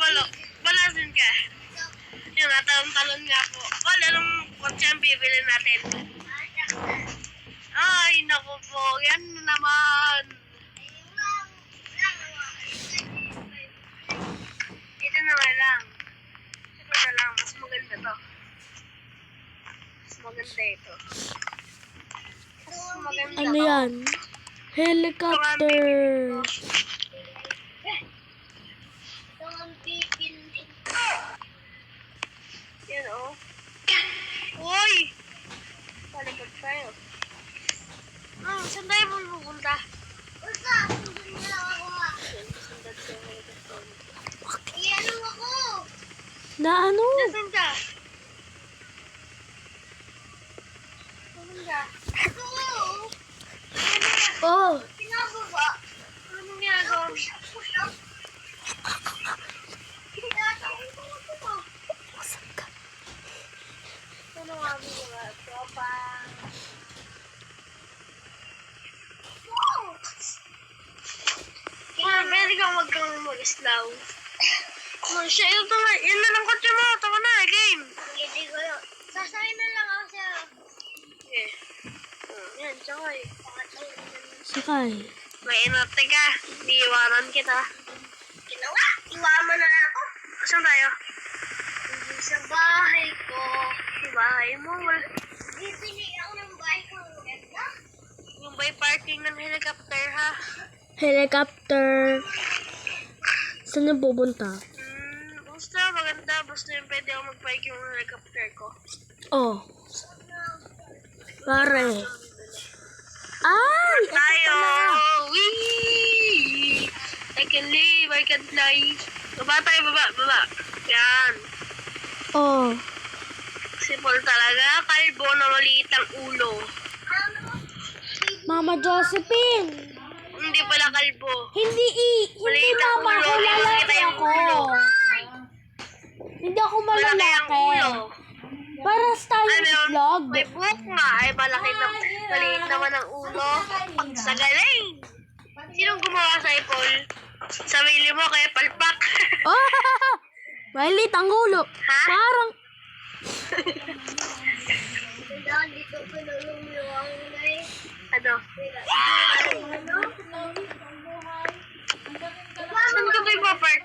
Balasin ka. Yung natalon-talon nga po. Wala nung kotse ang bibili natin. Ay, naku po. Yan naman. Ito na nga lang. Ito na lang. Mas maganda to. Mas maganda ito. Mas maganda Ano to. yan? Helicopter. Yan o. Uy! Palikod tayo. Saan tayo pupunta? Na ano? Saan ka? Saan ka? Oh. Pinababa. Anong ginagawa mo? Ano nga mo mga tropa? Pwede kang mag-islaw. Siya, yun na lang kotse mo. Tama na, game. Hindi ko yun. Sasakay na lang ako siya. Okay. Yan, sakay. Sakay. May inarte ka. Iiwanan kita. Ginawa. Iwanan mo na lang ako. Saan tayo? Sa bahay ko. Sa bahay mo? Bibili ako ng bahay ko. Yung by parking ng helicopter, ha? Helicopter. Saan yung pupunta? Basta maganda. Basta yung pwede ako mag-bike yung helicopter ko. Oh. Pare. Ay! Ito Tayo! pala. Wee! I can live, I can fly. Baba tayo, baba. Yan. Oh. Simple talaga. Kalbo na maliit ang ulo. Mama Josephine. Hindi pala kalbo. Hindi Maliit ang mama ulo. ako. Lalaki Yung ako. ulo. Hindi ako Malaki ang malalaki. ulo. Para sa vlog. May buhok nga. Ay, maliit naman ang ulo. Sa galing. Sinong gumawa sa ipol? Sarili mo kaya palpak. Oh! Maliit ang ulo. Ha? Parang Ano? Saan ka ba ipapark?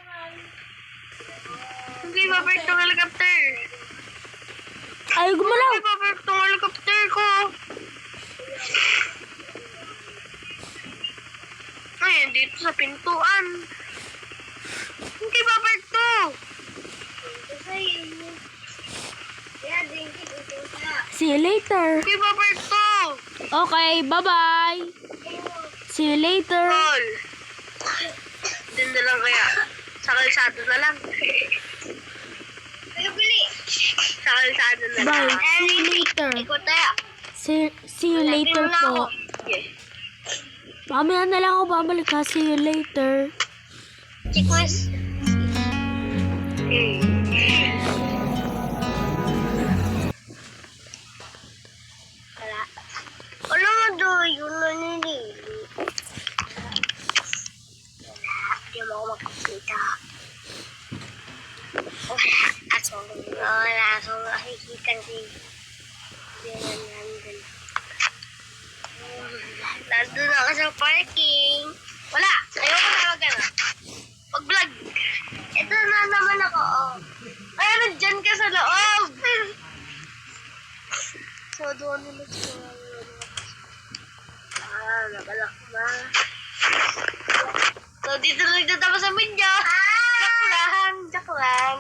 Saan ka ipapark ng helicopter? ay gumalaw. Saan ka ipapark ng helicopter ko? Ay, dito sa pintuan. Saan ka ipapark to? See you later. Saan ka ipapark to? Okay, bye-bye. See you later. Tol. Doon na lang kaya. Sa kalsado na lang. Kayo bili. Sa kalsado na lang. Bye. See you later. Ikot tayo. See you later po. Okay. Mamaya na lang ako babalik ha. See you later. Chikwas. Wala. Wala nga doon. Yun na nili. Hindi mo ako makakita. Wala. Wala akong makikita si nandun. Nandun ako sa parking. Wala. Ayoko na mag-vlog. Ito na naman ako. Ay, nandyan ka sa loob. So, doon nila siya. Nakalak ba? So, dito na nagtatapos sa video. Joke lang.